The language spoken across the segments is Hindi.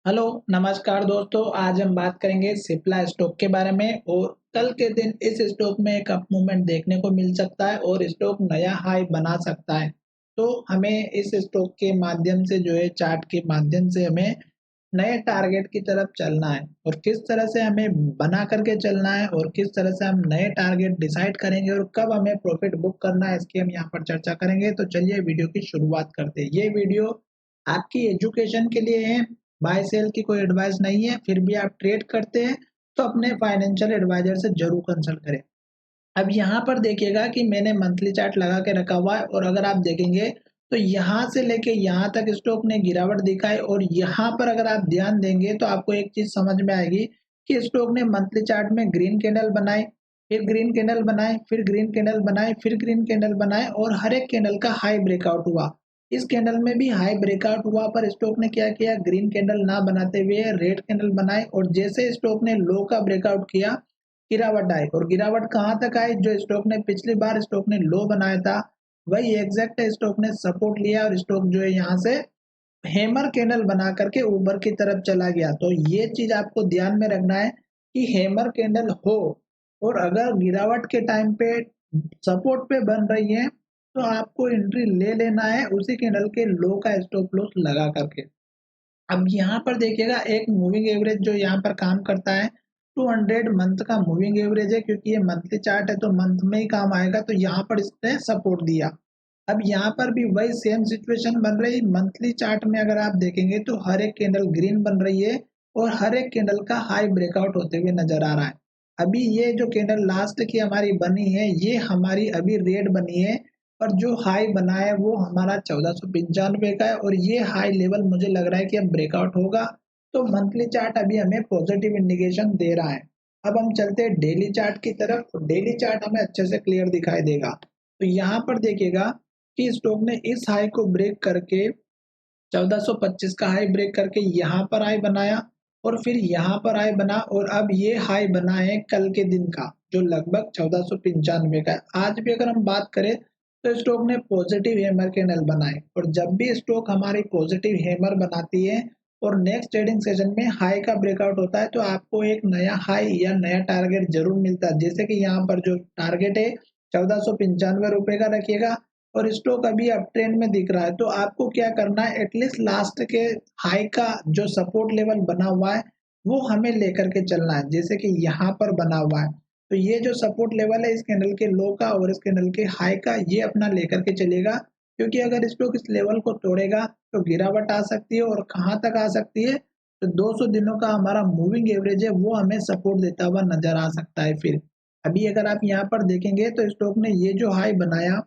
हेलो नमस्कार दोस्तों। आज हम बात करेंगे सिप्ला स्टॉक के बारे में और कल के दिन इस स्टॉक में एक अप मूवमेंट देखने को मिल सकता है और स्टॉक नया हाई बना सकता है। तो हमें इस स्टॉक के माध्यम से जो है चार्ट के माध्यम से हमें नए टारगेट की तरफ चलना है और किस तरह से हमें बना करके चलना है और किस तरह से हम नए टारगेट डिसाइड करेंगे और कब हमें प्रॉफिट बुक करना है, इसकी हम यहाँ पर चर्चा करेंगे। तो चलिए वीडियो की शुरुआत करते हैं। ये वीडियो आपकी एजुकेशन के लिए है, बाय सेल की कोई एडवाइस नहीं है। फिर भी आप ट्रेड करते हैं तो अपने फाइनेंशियल एडवाइजर से जरूर कंसल्ट करें। अब यहाँ पर देखिएगा कि मैंने मंथली चार्ट लगा के रखा हुआ है और अगर आप देखेंगे तो यहाँ से लेके यहाँ तक स्टॉक ने गिरावट दिखाई और यहाँ पर अगर आप ध्यान देंगे तो आपको एक चीज समझ में आएगी कि स्टॉक ने मंथली चार्ट में ग्रीन कैंडल बनाए, फिर ग्रीन कैंडल बनाए, फिर ग्रीन कैंडल बनाए, फिर ग्रीन कैंडल बनाए और हर एक कैंडल का हाई ब्रेकआउट हुआ। इस कैंडल में भी हाई ब्रेकआउट हुआ पर स्टॉक ने क्या किया, ग्रीन कैंडल ना बनाते हुए रेड कैंडल बनाए और जैसे स्टॉक ने लो का ब्रेकआउट किया गिरावट आई और गिरावट कहाँ तक आई, जो स्टॉक ने पिछली बार स्टॉक ने लो बनाया था वही एग्जैक्ट स्टॉक ने सपोर्ट लिया और स्टॉक जो है यहाँ से हैमर कैंडल बना करके ऊपर की तरफ चला गया। तो ये चीज आपको ध्यान में रखना है कि हैमर कैंडल हो और अगर गिरावट के टाइम पे सपोर्ट पे बन रही है तो आपको एंट्री ले लेना है उसी कैंडल के लो का स्टॉप लॉस लगा करके। अब यहाँ पर देखिएगा एक मूविंग एवरेज जो यहाँ पर काम करता है 200 मंथ का मूविंग एवरेज है, क्योंकि ये मंथली चार्ट है तो मंथ में ही काम आएगा। तो यहाँ पर इसने सपोर्ट दिया। अब यहाँ पर भी वही सेम सिचुएशन बन रही। मंथली चार्ट में अगर आप देखेंगे तो हर एक कैंडल ग्रीन बन रही है और हर एक कैंडल का हाई ब्रेकआउट होते हुए नजर आ रहा है। अभी ये जो कैंडल लास्ट की हमारी बनी है ये हमारी अभी रेड बनी है और जो हाई बना है वो हमारा 1495 का है और ये हाई लेवल मुझे लग रहा है कि अब ब्रेकआउट होगा। तो मंथली चार्ट अभी हमें पॉजिटिव इंडिकेशन दे रहा है। अब हम चलते हैं डेली चार्ट की तरफ। डेली चार्ट हमें अच्छे से क्लियर दिखाई देगा। तो यहाँ पर देखिएगा कि स्टॉक ने इस हाई को ब्रेक करके 1425 का हाई ब्रेक करके यहाँ पर हाई बनाया और फिर यहाँ पर हाई बना और अब ये हाई बना है कल के दिन का जो लगभग 1495 का है। आज भी अगर हम बात करें तो स्टॉक ने पॉजिटिव हैमर कैंडल बनाए और जब भी स्टॉक हमारी पॉजिटिव हैमर बनाती है और नेक्स्ट ट्रेडिंग सेशन में हाई का ब्रेकआउट होता है तो आपको एक नया हाई या नया टारगेट जरूर मिलता है। जैसे कि यहाँ पर जो टारगेट है 1495 रुपए का रखिएगा और स्टॉक अभी अप ट्रेंड में दिख रहा है। तो आपको क्या करना है, एटलीस्ट लास्ट के हाई का जो सपोर्ट लेवल बना हुआ है वो हमें लेकर के चलना है। जैसे कि यहाँ पर बना हुआ है तो ये जो सपोर्ट लेवल है इस कैंडल के लो का और इस कैंडल के हाई का ये अपना लेकर के चलेगा, क्योंकि अगर स्टॉक इस लेवल को तोड़ेगा तो गिरावट आ सकती है और कहाँ तक आ सकती है, तो 200 दिनों का हमारा मूविंग एवरेज है वो हमें सपोर्ट देता हुआ नजर आ सकता है। फिर अभी अगर आप यहाँ पर देखेंगे तो स्टॉक ने ये जो हाई बनाया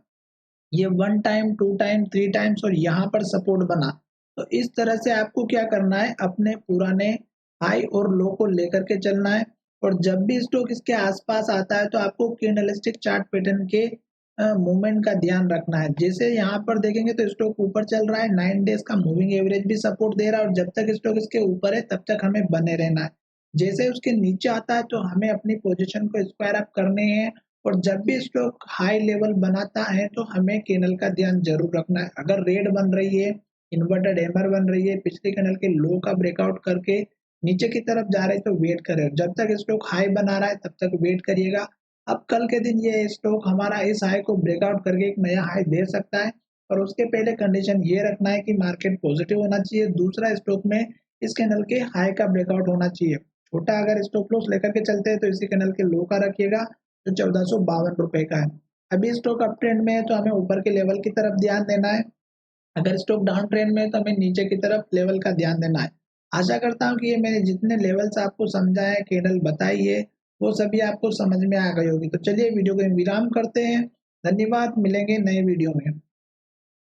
ये 1 टाइम 2 टाइम 3 टाइम्स और यहाँ पर सपोर्ट बना। तो इस तरह से आपको क्या करना है, अपने पुराने हाई और लो को लेकर के चलना है और जब भी स्टॉक इसके आसपास आता है तो आपको कैंडलस्टिक चार्ट पैटर्न के मूवमेंट का ध्यान रखना है। जैसे यहाँ पर देखेंगे तो स्टॉक ऊपर चल रहा है, 9 डेज का मूविंग एवरेज भी सपोर्ट दे रहा है और जब तक स्टॉक इसके ऊपर है तब तक हमें बने रहना है। जैसे उसके नीचे आता है तो हमें अपनी पोजीशन को स्क्वायर अप करने हैं और जब भी स्टॉक हाई लेवल बनाता है तो हमें कैंडल का ध्यान जरूर रखना है। अगर रेड बन रही है, इन्वर्टेड हैमर बन रही है, पिछले कैंडल के लो का ब्रेकआउट करके नीचे की तरफ जा रहे हैं तो वेट करें। जब तक स्टॉक हाई बना रहा है तब तक वेट करिएगा। अब कल के दिन ये स्टॉक हमारा इस हाई को ब्रेकआउट करके एक नया हाई दे सकता है और उसके पहले कंडीशन ये रखना है कि मार्केट पॉजिटिव होना चाहिए। दूसरा, स्टॉक में इस कैंडल के हाई का ब्रेकआउट होना चाहिए। छोटा अगर स्टॉप लॉस लेकर के चलते हैं तो इसी कैंडल के लो का रखिएगा जो 1452 का है। अभी स्टॉक अप ट्रेंड में है तो हमें ऊपर के लेवल की तरफ ध्यान देना है। अगर स्टॉक डाउन ट्रेंड में है तो हमें नीचे की तरफ लेवल का ध्यान देना है। आशा करता हूँ कि ये मैंने जितने लेवल्स आपको समझाए, कैंडल बताई है, वो सभी आपको समझ में आ गई होगी। तो चलिए वीडियो को विराम करते हैं। धन्यवाद, मिलेंगे नए वीडियो में।